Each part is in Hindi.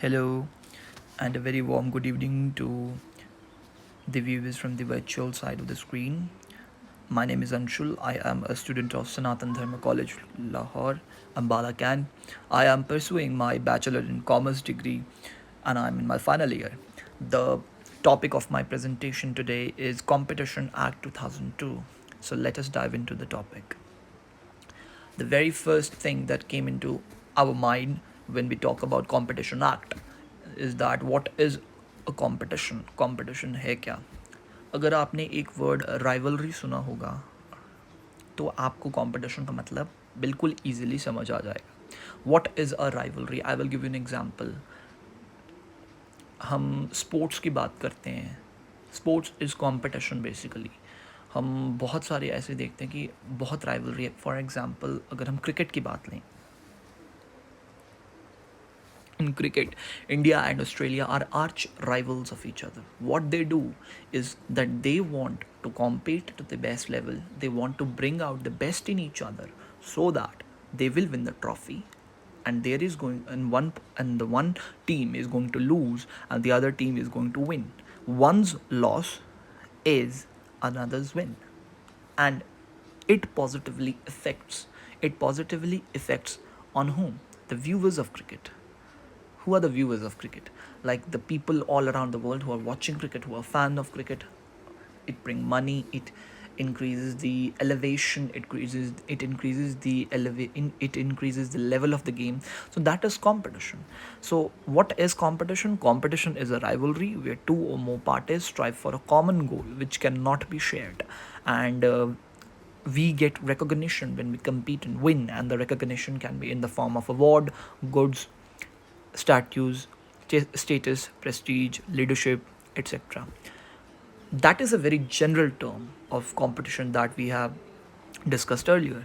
Hello, and a very warm good evening to the viewers from the virtual side of the screen. My name is Anshul. I am a student of Sanatan Dharma College, Lahore, Ambala Can. I am pursuing my Bachelor in Commerce degree and I'm in my final year. The topic of my presentation today is Competition Act 2002. So let us dive into the topic. The very first thing that came into our mind when we talk about competition act is that what is a competition है क्या. अगर आपने एक वर्ड राइवलरी सुना होगा तो आपको कंपटीशन का मतलब बिल्कुल ईजिली समझ आ जाएगा. What is a rivalry? I will give you an example. हम स्पोर्ट्स की बात करते हैं. Sports is competition basically. हम बहुत सारे ऐसे देखते हैं कि बहुत राइवलरी है. फॉर एग्जांपल अगर हम क्रिकेट की बात लें, in cricket, India and Australia are arch rivals of each other. What they do is that they want to compete to the best level. They want to bring out the best in each other so that they will win the trophy. And there is going and the one team is going to lose and the other team is going to win. One's loss is another's win, and it positively affects on whom? The viewers of cricket. Who are the viewers of cricket? Like the people all around the world who are watching cricket, who are fan of cricket. It brings money. It increases the elevation. It increases the level of the game. So that is competition. So what is competition? Competition is a rivalry where two or more parties strive for a common goal which cannot be shared, and we get recognition when we compete and win, and the recognition can be in the form of award, goods, statues, status, prestige, leadership, etc. That is a very general term of competition that we have discussed earlier.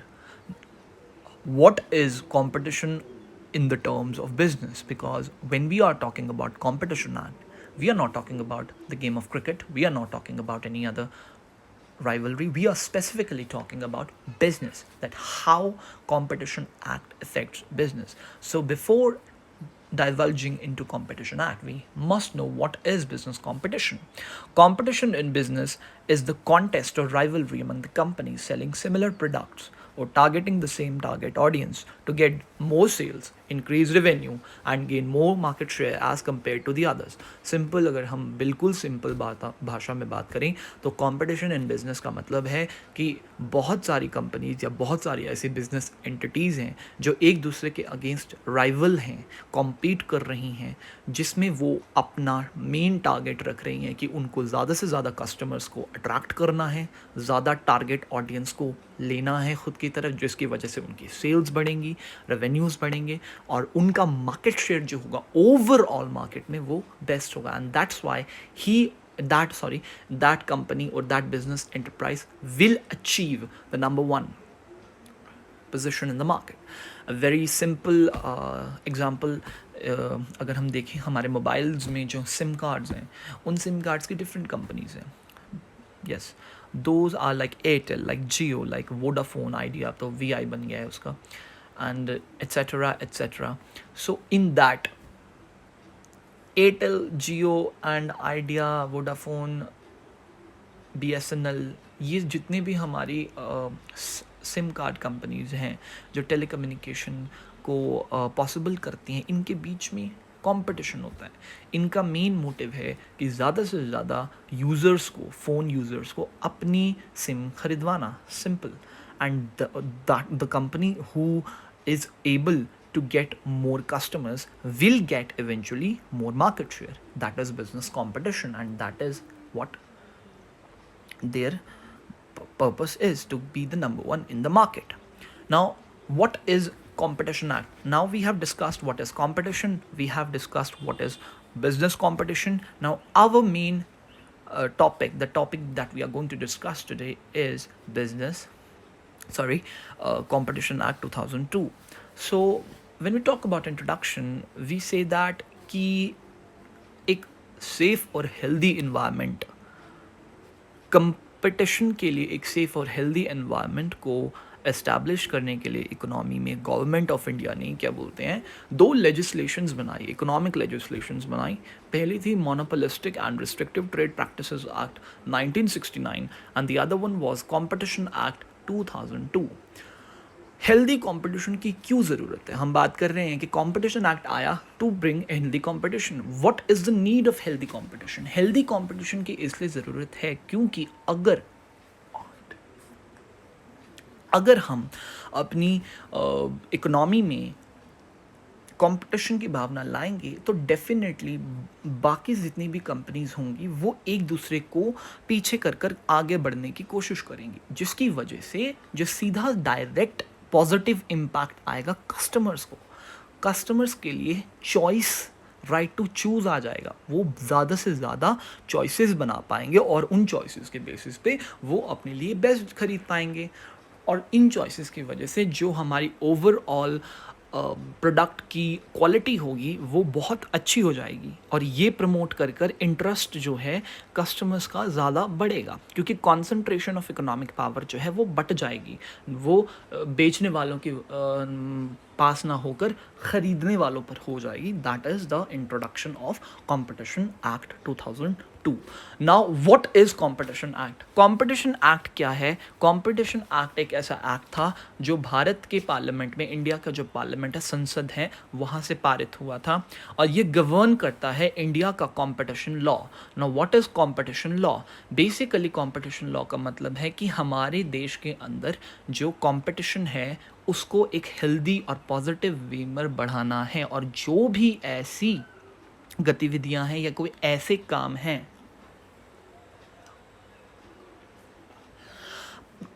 What is competition in the terms of business? Because when we are talking about competition act, we are not talking about the game of cricket, we are not talking about any other rivalry, we are specifically talking about business, that how competition act affects business. So before divulging into competition act, we must know what is business competition. Competition in business is the contest or rivalry among the companies selling similar products or targeting the same target audience to get more sales, increase revenue and gain more market share as compared to the others. Simple, अगर हम बिल्कुल सिंपल भाषा में बात करें तो कंपटीशन इन बिजनेस का मतलब है कि बहुत सारी कंपनीज या बहुत सारी ऐसी बिजनेस एंटिटीज़ हैं जो एक दूसरे के अगेंस्ट राइवल हैं, कॉम्पीट कर रही हैं, जिसमें वो अपना मेन टारगेट रख रही हैं कि उनको ज़्यादा से ज़्यादा कस्टमर्स को अट्रैक्ट करना है, ज़्यादा टारगेट ऑडियंस को लेना है खुद की तरफ, जिसकी वजह से उनकी सेल्स बढ़ेंगी, रेवेन्यूज़ बढ़ेंगे और उनका मार्केट शेयर जो होगा ओवरऑल मार्केट में वो बेस्ट होगा. And that's why that company or that business enterprise will achieve the number one position in the market. A very simple example, अगर हम देखें हमारे मोबाइल्स में जो सिम कार्ड्स हैं, उन सिम कार्ड्स की डिफरेंट कंपनीज हैं. Yes, those are like Airtel, like Jio, like Vodafone Idea, तो VI बन गया है उसका, and etc etc. So in that Airtel, Jio and Idea, Vodafone, BSNL, ये जितने भी हमारी सिम कार्ड कंपनीज हैं जो टेलीकम्युनिकेशन को पॉसिबल करती हैं, इनके बीच में कंपटीशन होता है. इनका मेन मोटिव है कि ज़्यादा से ज़्यादा यूज़र्स को, फ़ोन यूज़र्स को अपनी सिम खरीदवाना. Simple. And the company who is able to get more customers will get eventually more market share. That is business competition, and that is what their purpose is, to be the number one in the market. Now, what is competition act? Now we have discussed what is competition, we have discussed what is business competition. Now our main topic, the topic that we are going to discuss today is competition act 2002. So when we talk about introduction, we say that कि एक safe और healthy environment, कंपटीशन के लिए एक सेफ और हेल्दी एनवायरनमेंट को एस्टैब्लिश करने के लिए इकोनॉमी में गवर्नमेंट ऑफ इंडिया ने क्या बोलते हैं, दो लेजिस्लेशंस बनाई, इकोनॉमिक लेजिस्लेशंस बनाई। पहली थी monopolistic and restrictive trade practices act 1969 and the other one was competition act 2002। Healthy competition की क्यों ज़रूरत है? हम बात कर रहे हैं कि कंपटीशन एक्ट आया to bring healthy competition. What is the need of healthy competition? Healthy competition की इसलिए ज़रूरत है क्योंकि अगर हम अपनी इकोनॉमी में कंपटीशन की भावना लाएंगे तो डेफिनेटली बाकी जितनी भी कंपनीज होंगी वो एक दूसरे को पीछे कर कर आगे बढ़ने की कोशिश करेंगी, जिसकी वजह से जो सीधा डायरेक्ट पॉजिटिव इम्पैक्ट आएगा कस्टमर्स को। कस्टमर्स के लिए चॉइस, राइट टू चूज़ आ जाएगा। वो ज़्यादा से ज़्यादा चॉइसेस बना पाएंगे और उन चॉइसेस के बेसिस पे वो अपने लिए बेस्ट खरीद पाएंगे। और इन चॉइसेस की वजह से जो हमारी ओवरऑल प्रोडक्ट की क्वालिटी होगी वो बहुत अच्छी हो जाएगी और ये प्रमोट कर कर इंटरेस्ट जो है कस्टमर्स का ज़्यादा बढ़ेगा, क्योंकि कॉन्सेंट्रेशन ऑफ इकोनॉमिक पावर जो है वो बट जाएगी। वो बेचने वालों के पास ना होकर ख़रीदने वालों पर हो जाएगी। That is the introduction of competition act 2002। Now what is competition act? Competition act क्या है? कॉम्पिटिशन एक्ट एक ऐसा एक्ट था जो भारत के पार्लियामेंट में, इंडिया का जो पार्लियामेंट है, संसद है, वहाँ से पारित हुआ था और ये गवर्न करता है इंडिया का competition law. Now what is competition law? Basically competition law का मतलब है कि हमारे देश के अंदर जो कॉम्पिटिशन है उसको एक हेल्दी और पॉजिटिव वे में बढ़ाना है, और जो भी ऐसी गतिविधियां हैं या कोई ऐसे काम हैं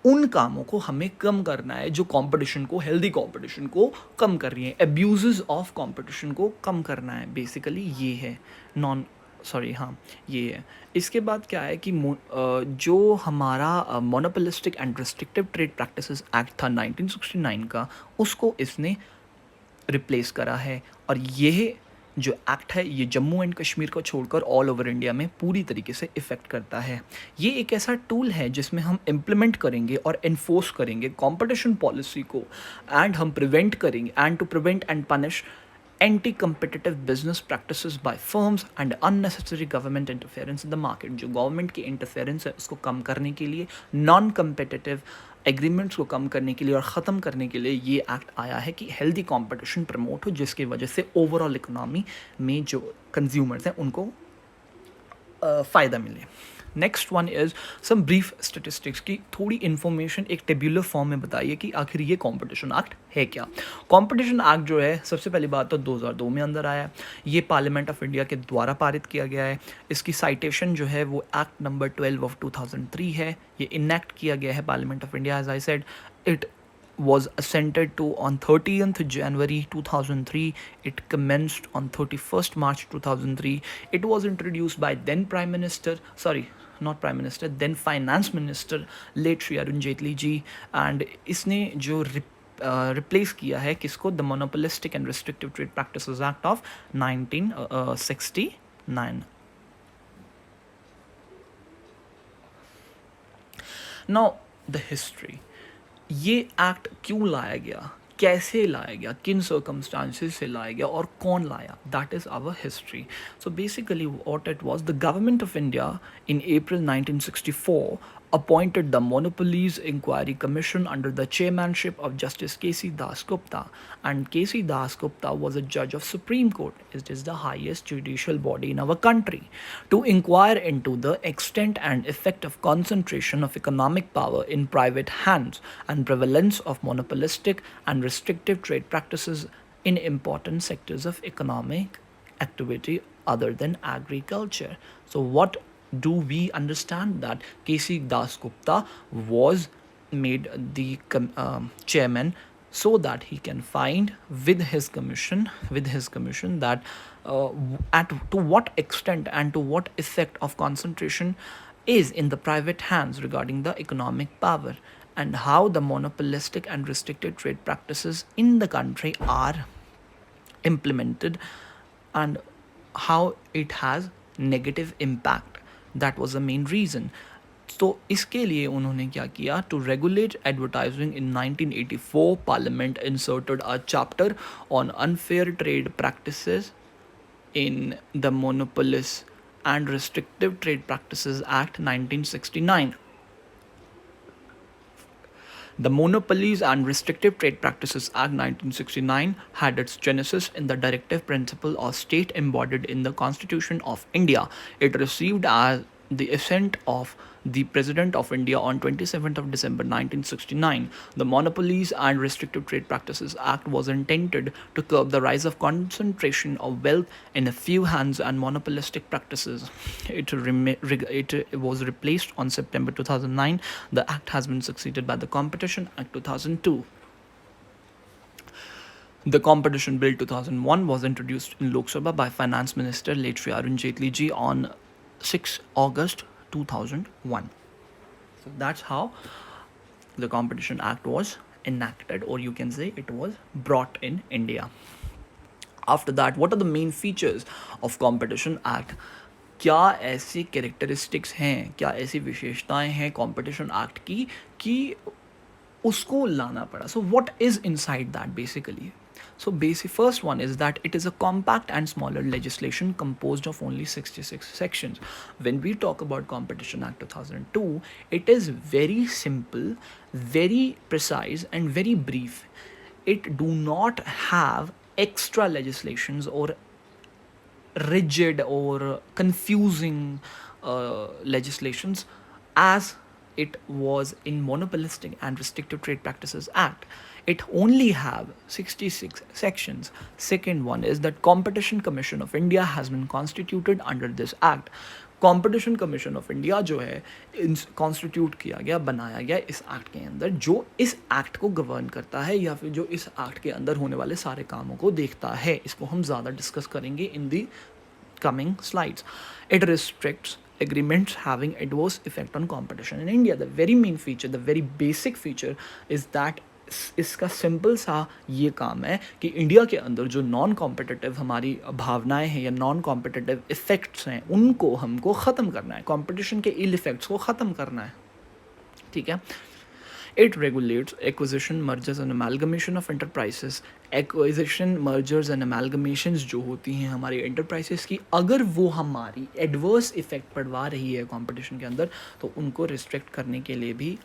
उन कामों को हमें कम करना है जो कंपटीशन को, हेल्दी कंपटीशन को कम कर रही है। एब्यूजेस ऑफ कंपटीशन को कम करना है, बेसिकली ये है। ये है। इसके बाद क्या है कि जो हमारा monopolistic and restrictive trade practices act था 1969 का, उसको इसने रिप्लेस करा है। और यह जो एक्ट है ये जम्मू एंड कश्मीर को छोड़कर ऑल ओवर इंडिया में पूरी तरीके से इफ़ेक्ट करता है। ये एक ऐसा टूल है जिसमें हम इम्प्लीमेंट करेंगे और इन्फोर्स करेंगे कंपटीशन पॉलिसी को, एंड हम प्रिवेंट करेंगे and to prevent and punish anti competitive business practices by firms and unnecessary government interference in the market। जो गवर्नमेंट की इंटरफेरेंस है उसको कम करने के लिए, नॉन कम्पिटिटिव एग्रीमेंट्स को कम करने के लिए और ख़त्म करने के लिए ये एक्ट आया है कि हेल्दी कंपटीशन प्रमोट हो, जिसकी वजह से ओवरऑल इकोनॉमी में जो कंज्यूमर्स हैं उनको फ़ायदा मिले। Next one is some brief statistics की थोड़ी इन्फॉर्मेशन एक टेब्यूलर फॉर्म में बताइए कि आखिर ये कॉम्पिटिशन एक्ट है क्या। कॉम्पिटिशन एक्ट जो है, सबसे पहली बात तो 2002 में अंदर आया। ये पार्लियामेंट ऑफ इंडिया के द्वारा पारित किया गया है। इसकी साइटेशन जो है वो एक्ट नंबर 12 ऑफ 2003 है। ये इनेक्ट किया गया है parliament of India, as I said. It was assented to on 30th January 2003. It commenced on 31st March 2003. It was introduced by then Prime Minister, not Prime Minister, then Finance Minister, late Shri Arun Jaitley ji. and इसने जो रिप्लेस किया है किसको? The monopolistic and restrictive trade practices act of 1969। Now the history, ये एक्ट क्यों लाया गया, कैसे लाया गया, किन सर्कमस्टांसेस से लाया गया और कौन लाया, that is our history. So basically what it was, the government of India in April 1964 appointed the Monopolies Inquiry Commission under the chairmanship of Justice K.C. Das Gupta, and K.C. Das Gupta was a judge of Supreme Court. It is the highest judicial body in our country, to inquire into the extent and effect of concentration of economic power in private hands and prevalence of monopolistic and restrictive trade practices in important sectors of economic activity other than agriculture. So what do we understand? That K.C. Das Gupta was made the chairman so that he can find with his commission that to what extent and to what effect of concentration is in the private hands regarding the economic power, and how the monopolistic and restricted trade practices in the country are implemented and how it has negative impact. That was the main reason. तो इसके लिए उन्होंने क्या किया, to regulate advertising in 1984 parliament inserted a chapter on unfair trade practices in the Monopolies and Restrictive Trade Practices Act 1969. The Monopolies and Restrictive Trade Practices Act 1969 had its genesis in the directive principle of state embodied in the Constitution of India. It received as the assent of the President of India on 27th of December 1969. The Monopolies and Restrictive Trade Practices Act was intended to curb the rise of concentration of wealth in a few hands and monopolistic practices. It was replaced on September 2009. The act has been succeeded by the Competition Act 2002. The Competition Bill 2001 was introduced in Lok Sabha by Finance Minister late Shri Arun Jaitley ji on 6 August 2001. So that's how the Competition Act was enacted, or you can say it was brought in India. After that, what are the main features of Competition Act? क्या ऐसी कैरेक्टरिस्टिक्स हैं, क्या ऐसी विशेषताएं हैं कॉम्पिटिशन एक्ट की कि उसको लाना पड़ा? So what is inside that basically? So basic first one is that it is a compact and smaller legislation composed of only 66 sections. When we talk about Competition Act 2002, it is very simple, very precise and very brief. It do not have extra legislations or rigid or confusing legislations as it was in Monopolistic and Restrictive Trade Practices Act. It only have 66 sections. Second one is that Competition Commission of India has been constituted under this act. Competition commission of India जो है कॉन्स्टिट्यूट किया गया, बनाया गया इस एक्ट के अंदर, जो इस एक्ट को गवर्न करता है या फिर जो इस एक्ट के अंदर होने वाले सारे कामों को देखता है. इसको हम ज़्यादा डिस्कस करेंगे इन दी coming slides. It restricts agreements having adverse effect on competition in India. The very main feature, the very basic feature is that इसका सिंपल सा ये काम है कि इंडिया के अंदर जो नॉन कॉम्पिटिटिव हमारी भावनाएं हैं या नॉन कॉम्पिटिटिव इफ़ेक्ट्स हैं उनको हमको ख़त्म करना है, कंपटीशन के इल इफ़ेक्ट्स को ख़त्म करना है. ठीक है. It regulates acquisition, mergers and amalgamation of enterprises. Acquisition, mergers and amalgamations जो होती हैं हमारी enterprises की, अगर वो हमारी adverse effect पड़वा रही है competition के अंदर, तो उनको restrict करने के लिए भी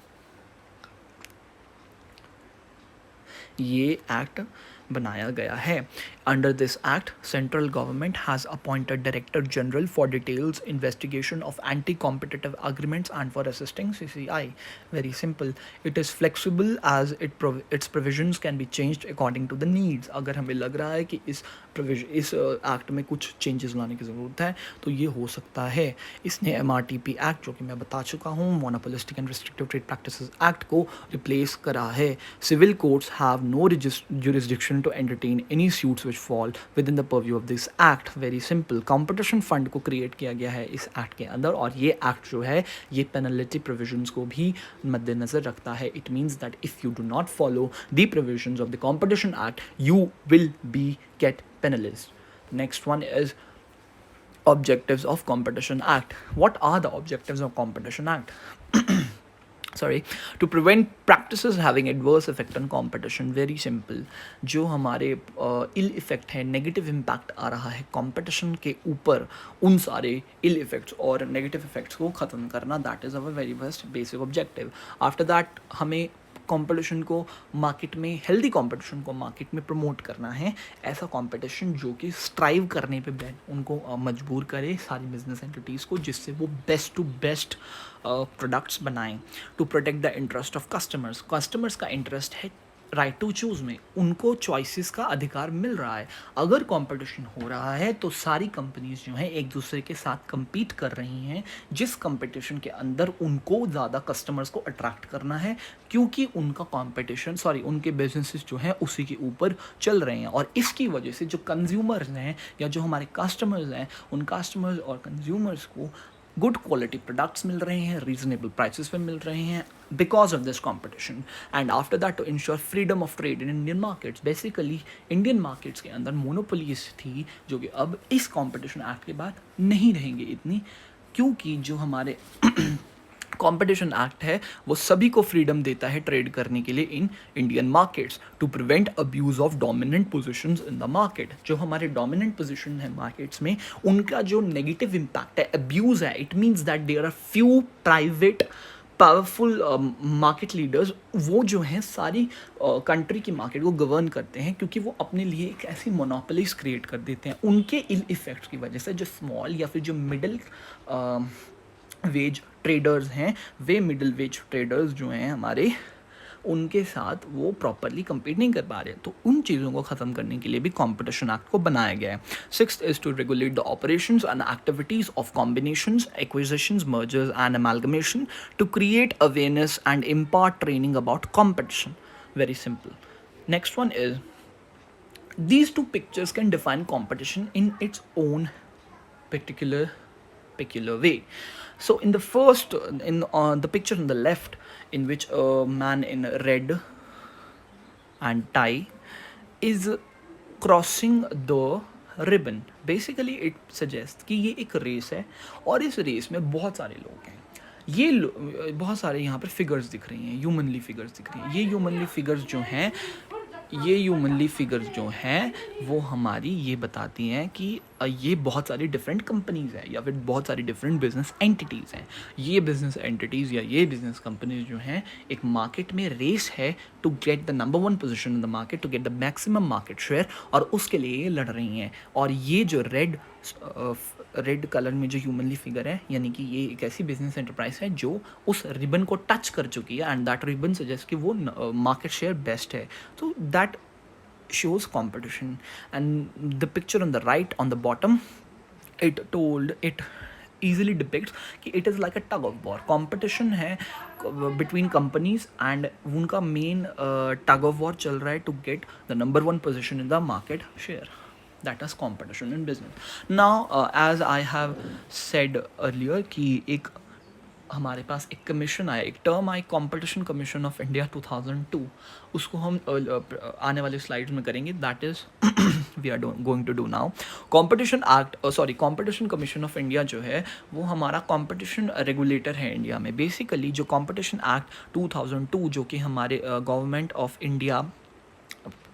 ये एक्ट बनाया गया है. Under this act, central government has appointed Director General for details investigation of anti-competitive agreements and for assisting CCI. Very simple. It is flexible as its provisions can be changed according to the needs. अगर हमें लग रहा है कि इस एक्ट में कुछ चेंजेस लाने की ज़रूरत है तो ये हो सकता है. इसने MRTP एक्ट जो कि मैं बता चुका हूँ, monopolistic and restrictive trade practices act को रिप्लेस करा है. Civil courts have no jurisdiction to entertain any suits which fall within the purview of this act. Very simple. Competition fund को create किया गया है इस एक्ट के अंदर, और ये एक्ट जो है ये penalty provisions को भी मद्देनज़र रखता है. It means that if you do not follow the provisions of the Competition Act, you will be get penalized. Next one is objectives of Competition Act. What are the objectives of Competition Act? To prevent practices having adverse effect on competition. Very simple. जो हमारे ill effect है, negative impact आ रहा है competition के ऊपर, उन सारे ill effects और negative effects को ख़त्म करना, that is our very first basic objective. After that हमें कंपटीशन को मार्केट में, हेल्दी कंपटीशन को मार्केट में प्रमोट करना है. ऐसा कंपटीशन जो कि स्ट्राइव करने पे उनको मजबूर करे सारी बिजनेस एंटिटीज़ को, जिससे वो बेस्ट टू बेस्ट प्रोडक्ट्स बनाएं. To protect the interest of customers. Customers का इंटरेस्ट है राइट टू चूज़ में, उनको चॉइसेस का अधिकार मिल रहा है. अगर कंपटीशन हो रहा है तो सारी कंपनीज जो हैं एक दूसरे के साथ compete कर रही हैं, जिस कंपटीशन के अंदर उनको ज़्यादा कस्टमर्स को अट्रैक्ट करना है, क्योंकि उनका उनके बिजनेसेस जो हैं उसी के ऊपर चल रहे हैं. और इसकी वजह से जो कंज्यूमर्स हैं या जो हमारे कस्टमर्स हैं, उन कस्टमर्स और कंज्यूमर्स को गुड क्वालिटी प्रोडक्ट्स मिल रहे हैं, रीजनेबल प्राइसेस पे मिल रहे हैं because of this competition. And after that, to ensure freedom of trade in Indian markets. Basically Indian markets के अंदर मोनोपोलीज थी जो कि अब इस कंपटीशन एक्ट के बाद नहीं रहेंगी इतनी, क्योंकि जो हमारे कॉम्पिटिशन एक्ट है वो सभी को फ्रीडम देता है ट्रेड करने के लिए in Indian markets to prevent abuse of dominant positions in the market. जो हमारे डोमिनेंट पोजीशन है मार्केट्स में, उनका जो नेगेटिव इम्पैक्ट है, अब्यूज है, it means that there are few private powerful market leaders, वो जो हैं सारी कंट्री की मार्केट को गवर्न करते हैं, क्योंकि वो अपने लिए एक ऐसी मोनोपोलीज क्रिएट कर देते हैं। उनके इल इफेक्ट्स की वजह से जो स्मॉल या फिर जो मिडिल वेज ट्रेडर्स हैं, वे मिडिल वेज ट्रेडर्स जो हैं हमारे, उनके साथ वो प्रॉपरली compete नहीं कर पा रहे। तो उन चीज़ों को ख़त्म करने के लिए भी कॉम्पिटिशन एक्ट को बनाया गया है। Sixth is to regulate the operations and activities of combinations, acquisitions, mergers and amalgamation to create awareness and impart training about competition. Very simple. Next one is these two pictures can define competition in its own peculiar way. So in the first, in the picture on the left, in which a man in red and tie is crossing the ribbon, basically it suggests कि ये एक रेस है और इस रेस में बहुत सारे लोग हैं। ये बहुत सारे यहाँ पर फिगर्स दिख रही हैं, ह्यूमनली फिगर्स दिख रही हैं। ये ह्यूमनली फिगर्स जो हैं वो हमारी ये बताती हैं कि ये बहुत सारी डिफरेंट कंपनीज़ हैं या फिर बहुत सारी डिफरेंट बिजनेस एंटिटीज़ हैं। ये बिजनेस एंटिटीज़ या ये बिजनेस कंपनीज जो हैं, एक मार्केट में रेस है to get the number 1 position in the market, to get the maximum market share, और उसके लिए ये लड़ रही हैं। और ये जो रेड कलर में जो ह्यूमनली फिगर है, यानी कि ये एक ऐसी बिजनेस एंटरप्राइज है जो उस रिबन को टच कर चुकी है, एंड दैट रिबन सजेस्ट कि वो मार्केट शेयर बेस्ट है। तो that shows competition. And the picture on the right on the bottom, it easily depicts कि it is like a tug of war. Competition है between companies and उनका main tug of war चल रहा है to get the number 1 position in the market share. That is competition in business. Now as I have said earlier कि एक हमारे पास एक कमीशन आया, एक टर्म आई, कॉम्पिटिशन कमीशन ऑफ इंडिया 2002। उसको हम आने वाले स्लाइड्स में करेंगे। That is we are going to do now. Competition commission of India जो है वो हमारा कॉम्पिटिशन रेगुलेटर है इंडिया में। बेसिकली जो कॉम्पिटिशन एक्ट 2002 जो कि हमारे गवर्नमेंट ऑफ इंडिया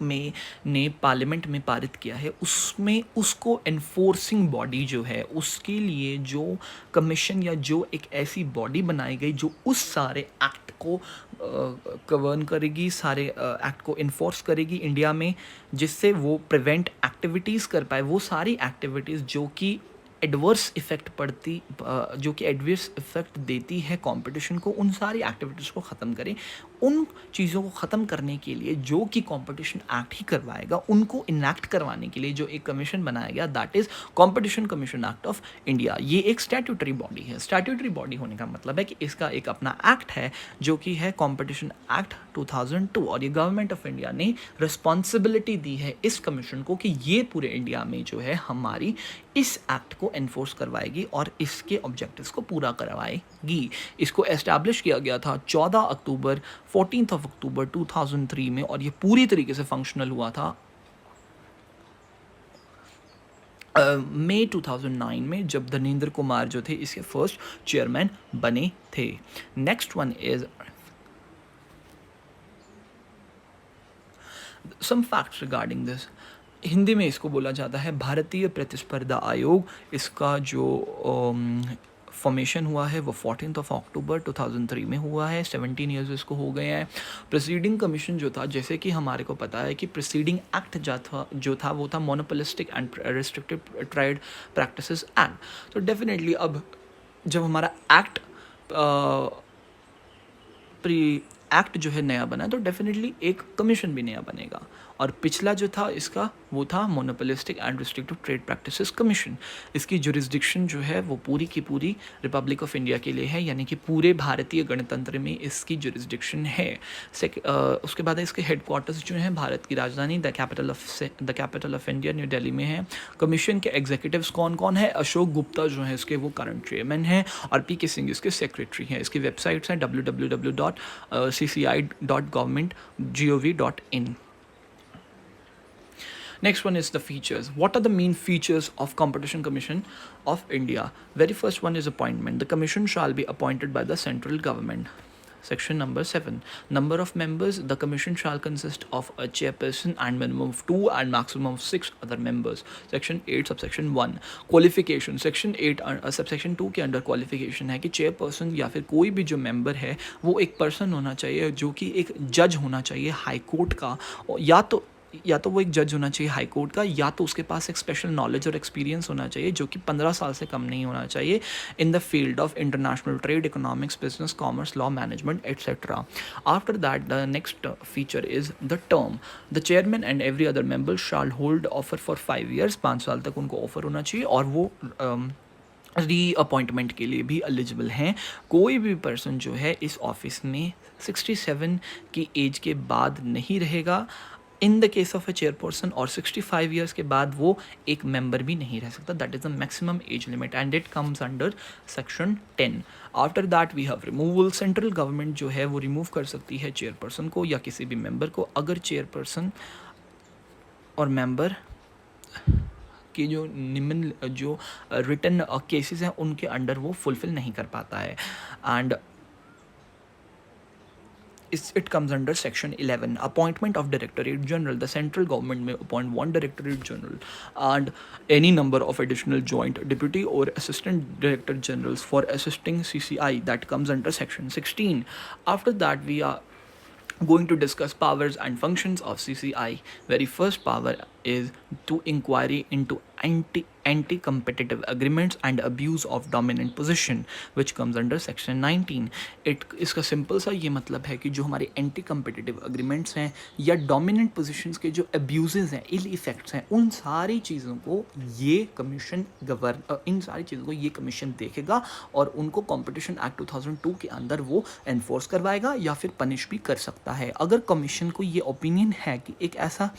में ने पार्लियामेंट में पारित किया है, उसमें उसको एनफोर्सिंग बॉडी जो है, उसके लिए जो कमीशन या जो एक ऐसी बॉडी बनाई गई जो उस सारे एक्ट को गवर्न करेगी, सारे एक्ट को इन्फोर्स करेगी इंडिया में, जिससे वो प्रिवेंट एक्टिविटीज़ कर पाए। वो सारी एक्टिविटीज़ जो कि एडवर्स इफ़ेक्ट देती है कंपटीशन को, उन सारी एक्टिविटीज़ को ख़त्म करें। उन चीज़ों को ख़त्म करने के लिए जो कि कंपटीशन एक्ट ही करवाएगा, उनको इनैक्ट करवाने के लिए जो एक कमीशन बनाया गया, that is competition commission act of India. ये एक स्टैट्यूटरी बॉडी है। स्टैट्यूटरी बॉडी होने का मतलब है कि इसका एक अपना एक्ट है जो कि है कंपटीशन एक्ट 2002, और ये गवर्नमेंट ऑफ इंडिया ने रिस्पॉन्सिबिलिटी दी है इस कमीशन को कि ये पूरे इंडिया में जो है हमारी इस एक्ट को एनफोर्स करवाएगी और इसके ऑब्जेक्टिव्स को पूरा करवाएगी। इसको एस्टैब्लिश किया गया था 14th of October 2003 में, और ये पूरी तरीके से फंक्शनल हुआ था मई 2009 में, जब धर्मेंद्र कुमार जो थे इसके फर्स्ट चेयरमैन बने थे। Next one is some facts regarding this. Hindi में इसको बोला जाता है भारतीय प्रतिस्पर्धा आयोग। इसका जो फॉर्मेशन हुआ है वो 14th of October 2003 में हुआ है। 17 ईयर्स इसको हो गए हैं। प्रीसीडिंग कमीशन जो था, जैसे कि हमारे को पता है कि प्रीसीडिंग एक्ट जो था वो था monopolistic and restrictive trade practices act. तो डेफिनेटली अब जब हमारा एक्ट जो है नया बना, तो डेफिनेटली एक कमीशन भी नया बनेगा। और पिछला जो था इसका वो था monopolistic and restrictive trade practices commission. इसकी जुरिस्डिक्शन जो है वो पूरी की पूरी रिपब्लिक ऑफ इंडिया के लिए है, यानी कि पूरे भारतीय गणतंत्र में इसकी जुरिस्डिक्शन है। उसके बाद इसके हेडक्वार्टर्स जो हैं भारत की राजधानी the capital of India new Delhi में है। कमीशन के एग्जीक्यूटिव्स कौन कौन है? अशोक गुप्ता जो है इसके वो करंट चेयरमैन हैं, और पी.के. सिंह इसके सेक्रेटरी हैं। इसकी वेबसाइट्स हैं www.cci.government.gov.in। Next one is the features. What are the main features of Competition Commission of India? Very first one is appointment. The commission shall be appointed by the central government. Section number 7. Number of members. The commission shall consist of a chairperson and minimum of 2 and maximum of 6 other members. Section 8 subsection 1. Qualification. Section 8 subsection 2 के अंडर क्वालिफिकेशन है कि चेयरपर्सन या फिर कोई भी जो मेंबर है वो एक पर्सन होना चाहिए जो कि एक जज होना चाहिए हाई कोर्ट का, या तो वो एक जज होना चाहिए हाई कोर्ट का, या तो उसके पास एक स्पेशल नॉलेज और एक्सपीरियंस होना चाहिए जो कि 15 साल से कम नहीं होना चाहिए in the field of international trade, economics, business, commerce, law, management etcetera. After that the next feature is the term. The chairman and every other member shall hold offer for 5 years. 5 साल तक उनको ऑफर होना चाहिए और वो री अपॉइंटमेंट के लिए भी एलिजिबल हैं. कोई भी पर्सन जो है इस ऑफिस में 67 की एज के बाद नहीं रहेगा in the case of A chairperson, और 65 years के बाद वो एक मेंबर भी नहीं रह सकता. That is the maximum age limit and it comes under section 10. After that we have removal. Central government जो है वो रिमूव कर सकती है चेयरपर्सन को या किसी भी मेंबर को अगर चेयरपर्सन और मेंबर कि जो निम्न जो रिटन केसेस हैं उनके अंडर वो फुलफिल नहीं कर पाता है. And it comes under section 11. Appointment of Directorate General. The central government may appoint one Directorate General and any number of additional joint deputy or assistant director generals for assisting CCI. That comes under section 16. After that we are going to discuss powers and functions of CCI. Very first power is to inquiry into anti-competitive agreements and abuse of dominant position, which comes under section 19. इसका सिंपल सा ये मतलब है कि जो हमारे एंटी कम्पिटिटिव अग्रीमेंट्स हैं या डोमिनेंट पोजीशंस के जो अब्यूजेस हैं, इल इफेक्ट्स हैं, उन सारी चीज़ों को ये कमीशन इन सारी चीज़ों को ये कमीशन देखेगा और उनको कॉम्पिटिशन एक्ट 2002 के अंदर वो एनफोर्स करवाएगा या फिर पनिश भी कर सकता है. अगर कमीशन को ये ओपिनियन है कि एक ऐसा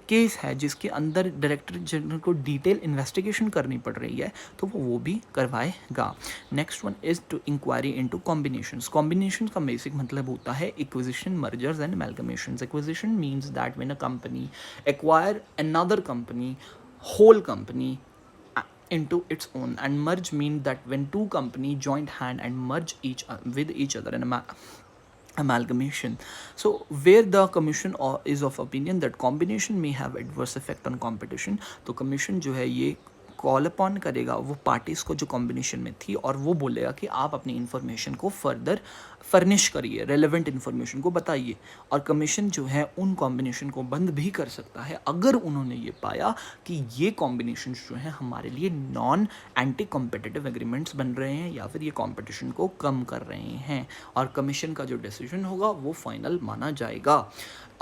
केस है जिसके अंदर डायरेक्टर जनरल को डिटेल इन्वेस्टिगेशन करनी पड़ रही है तो वो भी करवाएगा. Next one is to inquiry into combinations. Combination का बेसिक मतलब होता है acquisition, mergers and amalgamations. Acquisition means that when a company acquire another company, whole company into its own, and merge mean that when two companies joint hand and merge with each other in amalgamation. So where the commission is of opinion that combination may have adverse effect on competition, तो commission जो है ये कॉल अपॉन करेगा वो पार्टीज़ को जो कॉम्बिनेशन में थी और वो बोलेगा कि आप अपनी इन्फॉर्मेशन को फर्दर फर्निश करिए, रेलेवेंट इन्फॉर्मेशन को बताइए. और कमीशन जो है उन कॉम्बिनेशन को बंद भी कर सकता है अगर उन्होंने ये पाया कि ये कॉम्बिनेशन जो हैं हमारे लिए नॉन एंटी कॉम्पिटिटिव एग्रीमेंट्स बन रहे हैं या फिर ये कॉम्पिटिशन को कम कर रहे हैं, और कमीशन का जो डिसीजन होगा वो फाइनल माना जाएगा.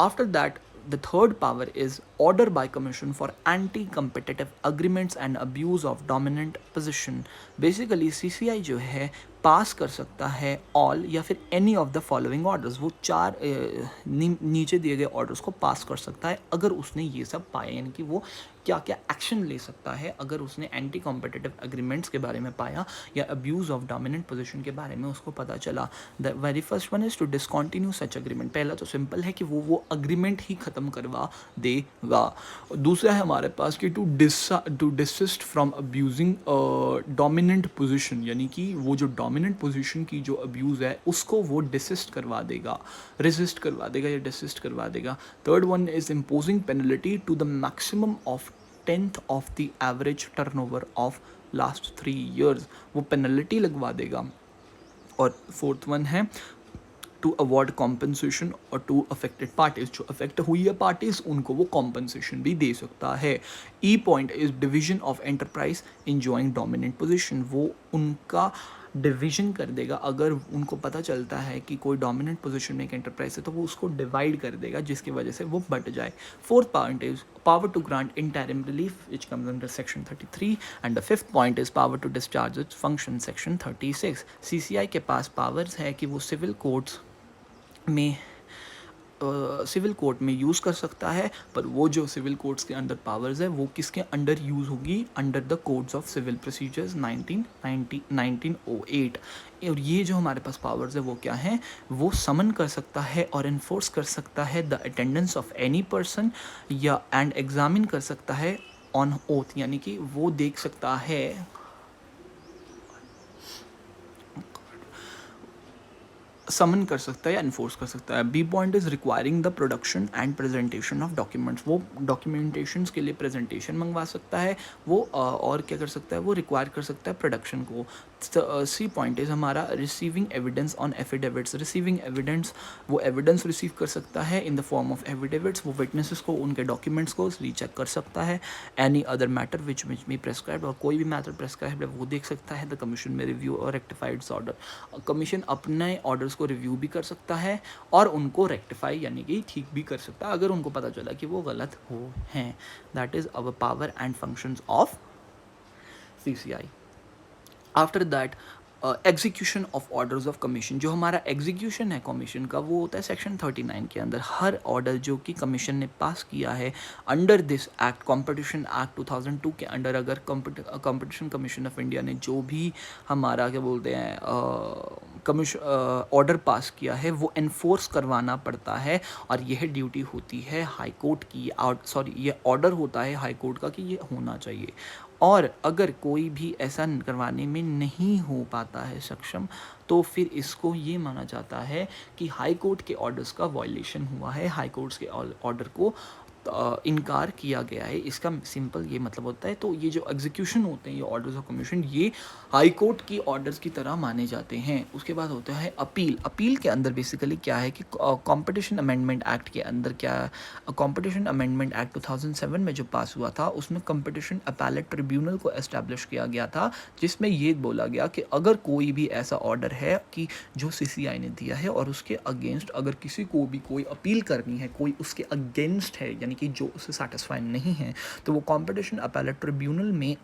After that the third power is order by commission for anti-competitive agreements and abuse of dominant position. Basically CCI जो है पास कर सकता है ऑल या फिर any of the following orders. वो चार नीचे दिए गए ऑर्डर्स को पास कर सकता है अगर उसने ये सब पाया, यानी कि वो क्या क्या एक्शन ले सकता है अगर उसने एंटी कॉम्पिटिटिव एग्रीमेंट्स के बारे में पाया या अब्यूज़ ऑफ डोमिनेंट पोजीशन के बारे में उसको पता चला. The very first one is to discontinue such agreement. पहला तो सिंपल है कि वो अग्रीमेंट ही ख़त्म करवा देगा. दूसरा है हमारे पास कि to desist from abusing dominant position, यानी कि वो जो डोमिनेंट पोजीशन की जो अब्यूज़ है उसको वो रेसिस्ट करवा देगा या डिसिस्ट करवा देगा. Third one is imposing penalty to the maximum of 10th of the average turnover of last 3 years. वो पेनल्टी लगवा देगा. और फोर्थ वन है टू अवॉर्ड कॉम्पनसेशन और टू अफेक्टेड पार्टीज. जो अफेक्ट हुई है पार्टीज उनको वो कॉम्पनसेशन भी दे सकता है. ई point is division of enterprise enjoying dominant position. वो उनका डिवीजन कर देगा अगर उनको पता चलता है कि कोई डोमिनेंट पोजीशन में एक एंटरप्राइज है तो वो उसको डिवाइड कर देगा जिसकी वजह से वो बट जाए. Fourth point is power to grant interim relief which comes under section 33 and the fifth point is power to discharge its function section 36. CCI के पास पावर्स है कि वो सिविल कोर्ट्स में सिविल कोर्ट में यूज़ कर सकता है, पर वो जो सिविल कोर्ट्स के अंडर पावर्स है वो किसके अंडर यूज़ होगी, under the codes of civil procedures 1908। और ये जो हमारे पास पावर्स है वो क्या हैं, वो समन कर सकता है और इन्फोर्स कर सकता है the attendance of any person, या एंड एग्जामिन कर सकता है ऑन ओथ, यानी कि वो देख सकता है, समन कर सकता है या इन्फोर्स कर सकता है। B point is requiring the production and presentation of documents, वो डॉक्यूमेंटेशन के लिए प्रेजेंटेशन मंगवा सकता है, वो और क्या कर सकता है, वो रिक्वायर कर सकता है प्रोडक्शन को। सी पॉइंट इज हमारा receiving evidence on affidavits, receiving evidence, वो एविडेंस रिसीव कर सकता है in the form of affidavits, वो विटनेसेस को, उनके डॉक्यूमेंट्स को रीचेक कर सकता है। Any other matter which me prescribe, और कोई भी मैटर प्रेस्क्राइब है वो देख सकता है। द कमीशन में रिव्यू और रेक्टिफाइड ऑर्डर, कमीशन अपने ऑर्डर्स को रिव्यू भी कर सकता है और उनको रेक्टिफाई यानी कि ठीक भी कर सकता है अगर उनको पता चला कि वो गलत हो हैं। That is our power and functions of CCI। After that execution of orders of commission, जो हमारा एग्जीक्यूशन है कमीशन का वो होता है सेक्शन 39 के अंदर। हर ऑर्डर जो कि कमीशन ने पास किया है under this act, competition act 2002 के अंडर, अगर कॉम्पिटिशन कमीशन ऑफ इंडिया ने जो भी हमारा क्या बोलते हैं ऑर्डर पास किया है वो एनफोर्स करवाना पड़ता है, और यह ड्यूटी होती है हाई कोर्ट की, सॉरी ये ऑर्डर होता है हाई कोर्ट का कि ये होना चाहिए। और अगर कोई भी ऐसा करवाने में नहीं हो पाता है सक्षम, तो फिर इसको ये माना जाता है कि हाई कोर्ट के ऑर्डर्स का वायलेशन हुआ है, हाई कोर्ट्स के ऑर्डर को इनकार किया गया है, इसका सिंपल ये मतलब होता है। तो ये जो एग्जीक्यूशन होते हैं, ये ऑर्डर्स ऑफ कमीशन, ये हाई कोर्ट की ऑर्डर्स की तरह माने जाते हैं। उसके बाद होता है अपील। अपील के अंदर बेसिकली क्या है कि कंपटीशन अमेंडमेंट एक्ट के अंदर क्या, कंपटीशन अमेंडमेंट एक्ट 2007 में जो पास हुआ था उसमें कंपटीशन अपैलेट ट्रिब्यूनल को एस्टैब्लिश किया गया था, जिसमें ये बोला गया कि अगर कोई भी ऐसा ऑर्डर है कि जो CCI ने दिया है और उसके अगेंस्ट अगर किसी को भी कोई अपील करनी है, कोई उसके अगेंस्ट है यानी कि जो उससे सेटिस्फाई नहीं है, तो वो कंपटीशन अपैलेट ट्रिब्यूनल में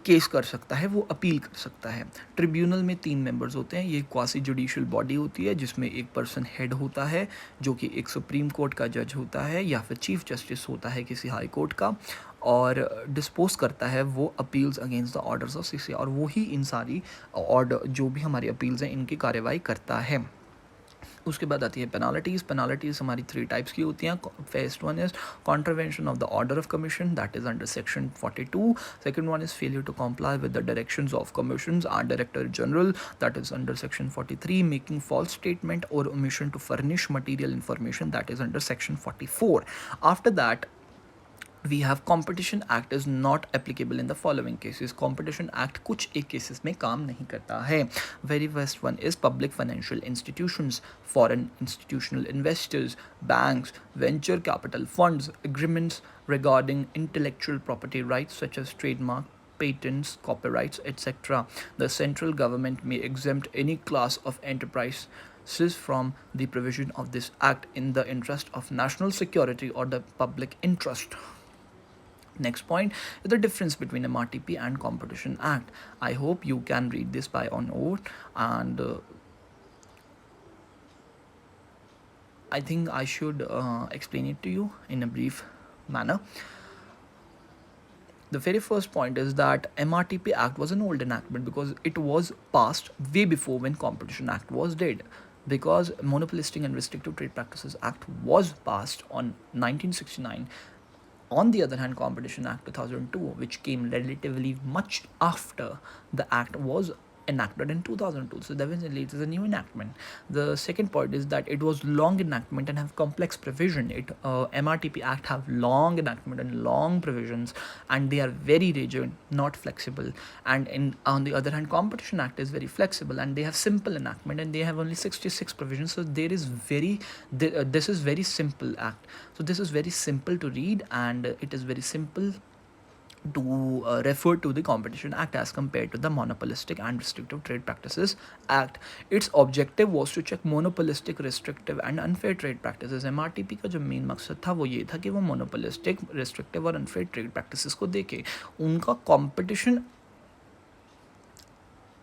केस कर सकता है, वो अपील कर सकता है। ट्रिब्यूनल में 3 मेंबर्स होते हैं, ये क्वासी जुडिशियल बॉडी होती है जिसमें एक पर्सन हेड होता है जो कि एक सुप्रीम कोर्ट का जज होता है या फिर चीफ जस्टिस होता है किसी हाई कोर्ट का, और डिस्पोज करता है वो appeals against the orders of CCI, और वही इन सारी ऑर्डर जो भी हमारी अपील्स हैं इनकी कार्रवाई करता है। उसके बाद आती है पेनाल्टीज़। पेनाल्टीज़ हमारी 3 टाइप्स की होती हैं। First one is contravention of the order of commission, that is under section 42। Second one is failure to comply with the directions of commissions and director general, that is under section 43. Making false statement or omission to furnish material information, that is under section 44. After that we have competition act is not applicable in the following cases. competition act कुछ एक cases में काम नहीं करता है। very first one is public financial institutions, foreign institutional investors, banks, venture capital funds, agreements regarding intellectual property rights such as trademark, patents, copyrights, etc. The central government may exempt any class of enterprises from the provision of this act in the interest of national security or the public interest. Next point is the difference between MRTP and Competition Act. I hope you can read this by on own, and I think I should explain it to you in a brief manner. The very first point is that MRTP Act was an old enactment because it was passed way before when Competition Act was did. Because Monopolistic and Restrictive Trade Practices Act was passed on 1969. On the other hand, Competition Act 2002, which came relatively much after the act was enacted in 2002, so definitely it is a new enactment. The second point is that it was long enactment and have complex provision. MRTP Act have long enactment and long provisions, and they are very rigid, not flexible. And on the other hand, Competition Act is very flexible and they have simple enactment and they have only 66 provisions. So there is this is very simple act. So this is very simple to read, and it is very simple to refer to the Competition Act as compared to the Monopolistic and Restrictive Trade Practices Act. Its objective was to check monopolistic, restrictive and unfair trade practices. MRTP का जो मेन मकसद था वो ये था कि वो मोनोपोलिस्टिक, रिस्ट्रिक्टिव और अनफेयर ट्रेड प्रैक्टिसेस को देखे, उनका कंपटीशन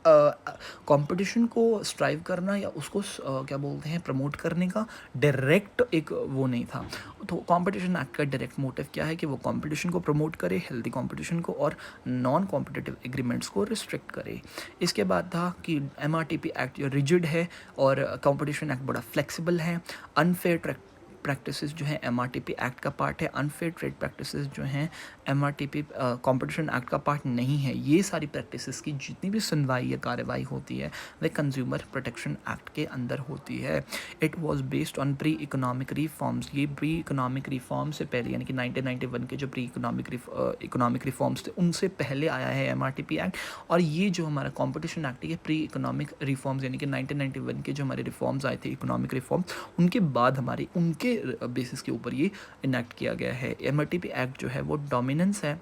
कंपटीशन को स्ट्राइव करना या उसको क्या बोलते हैं प्रमोट करने का डायरेक्ट एक वो नहीं था। तो कंपटीशन एक्ट का डायरेक्ट मोटिव क्या है कि वो कंपटीशन को प्रमोट करे, हेल्दी कंपटीशन को, और नॉन कॉम्पिटिटिव एग्रीमेंट्स को रिस्ट्रिक्ट करे। इसके बाद था कि MRTP एक्ट जो रिजिड है और कंपटीशन एक्ट बड़ा फ्लेक्सिबल है। अनफेयर प्रैक्टिसेस जो हैं MRTP एक्ट का पार्ट है, अनफेयर ट्रेड प्रैक्टिसेस जो हैं MRTP कंपटीशन एक्ट का पार्ट नहीं है। ये सारी प्रैक्टिसेस की जितनी भी सुनवाई या कार्रवाई होती है वह कंज्यूमर प्रोटेक्शन एक्ट के अंदर होती है। It was based on pre economic reforms. ये प्री इकोनॉमिक रिफॉर्म से पहले यानी कि 1991 के जो प्री इकोनॉमिक रिफॉर्म्स थे उनसे पहले आया है MRTP एक्ट। और ये जो हमारा कंपटीशन एक्ट है ये प्री इकोनॉमिक रिफॉर्म्स यानी कि 1991 के जो हमारे रिफॉर्म्स आए थे इकोनॉमिक रिफॉर्म्स उनके बाद हमारी उनके बेसिस के ऊपर ये इनेक्ट किया गया है। MRTP एक्ट जो है वो डोमिनेंस है,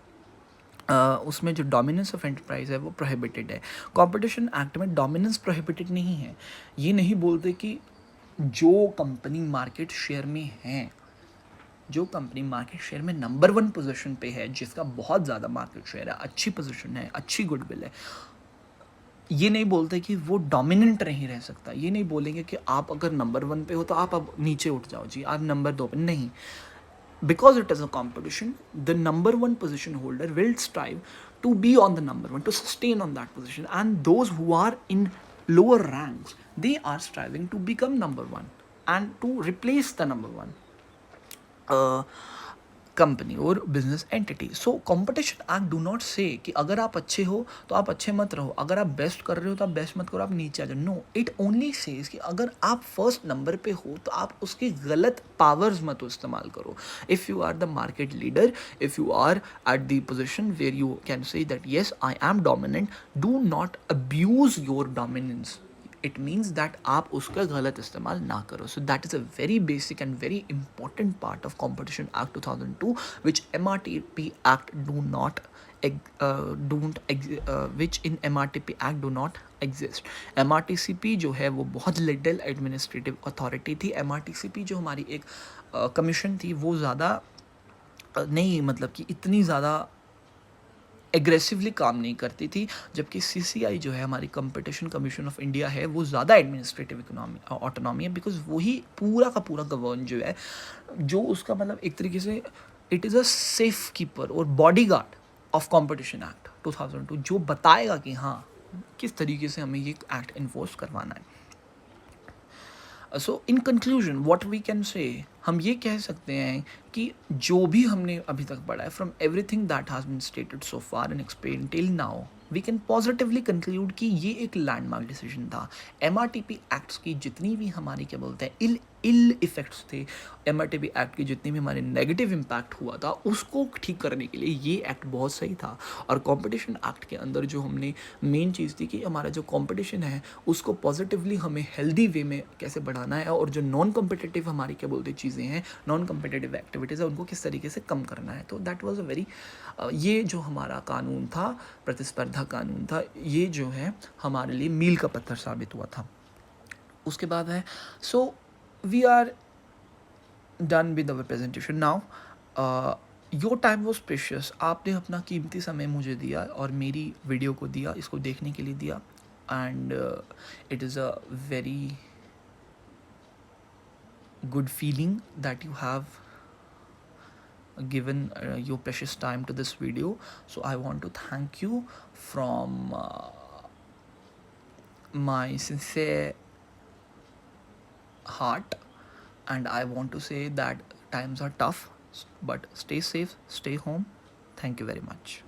उसमें जो डोमिनेंस ऑफ एंटरप्राइज है वो प्रोहिबिटेड है। कंपटीशन एक्ट में डोमिनेंस प्रोहिबिटेड नहीं है। ये नहीं बोलते कि जो कंपनी मार्केट शेयर में है, जो कंपनी मार्केट शेयर में नंबर 1 पोजीशन पे है, जिसका बहुत ज़्यादा मार्केट शेयर है, अच्छी पोजीशन है, अच्छी गुडविल है, ये नहीं बोलते कि वो डोमिनेंट नहीं रह सकता। ये नहीं बोलेंगे कि आप अगर नंबर 1 पे हो तो आप अब नीचे उठ जाओ जी, आप नंबर 2 पे नहीं। Because it is a competition, the number 1 position holder will strive to be on the number 1, to sustain on that position, and those who are in lower ranks, they are striving to become number 1 and to replace the number 1 company और business entity. So competition act do not से कि अगर आप अच्छे हो तो आप अच्छे मत रहो, अगर आप बेस्ट कर रहे हो तो आप बेस्ट मत करो, आप नीचे आ जाओ। नो, इट ओनली सेज कि अगर आप फर्स्ट नंबर पे हो तो आप उसके गलत पावर्स मत इस्तेमाल करो। If you are the market leader, if you are at the position where you can say that yes I am dominant, do not abuse your dominance. It means that आप उसका गलत इस्तेमाल ना करो। So that is a very basic and very important part of competition act 2002 which MRTP act do not which in MRTP Act do not exist. MRTCP जो है वो बहुत लिटिल एडमिनिस्ट्रेटिव अथॉरिटी थी। MRTCP जो हमारी एक कमीशन थी वो ज़्यादा नहीं, मतलब कि इतनी ज़्यादा एग्रेसिवली काम नहीं करती थी, जबकि CCI जो है हमारी कंपटीशन कमीशन ऑफ इंडिया है वो ज़्यादा एडमिनिस्ट्रेटिव ऑटोनॉमी है, बिकॉज वही पूरा का पूरा गवर्न जो है, जो उसका मतलब एक तरीके से it is a safe keeper और body guard of competition act 2002, जो बताएगा कि हाँ किस तरीके से हमें ये एक्ट इन्फोर्स करवाना है। So in conclusion what we can say, हम ये कह सकते हैं कि जो भी हमने अभी तक पढ़ा है, from everything that has been stated so far and explain till now, we can positively conclude कि ये एक लैंडमार्क डिसीजन था। MRTP एक्ट्स की जितनी भी हमारी क्या बोलते हैं इल इफेक्ट्स थे, MRTP एक्ट की जितनी भी हमारे नेगेटिव इम्पैक्ट हुआ था उसको ठीक करने के लिए ये एक्ट बहुत सही था। और कंपटीशन एक्ट के अंदर जो हमने मेन चीज़ थी कि हमारा जो कंपटीशन है उसको पॉजिटिवली हमें हेल्दी वे में कैसे बढ़ाना है, और जो नॉन कम्पिटिटिव हमारी क्या बोलते चीज़ें हैं, नॉन कम्पिटिटिव एक्टिविटीज़ है, उनको किस तरीके से कम करना है। तो दैट वाज अ वेरी ये जो हमारा कानून था, प्रतिस्पर्धा कानून था, ये जो है हमारे लिए मील का पत्थर साबित हुआ था। उसके बाद है so we are done with our presentation now. Your time was precious, आपने अपना कीमती समय मुझे दिया और मेरी वीडियो को दिया, इसको देखने के लिए दिया, and it is a very good feeling that you have given your precious time to this video. So I want to thank you from my sincere heart, and I want to say that times are tough, but stay safe, stay home. Thank you very much.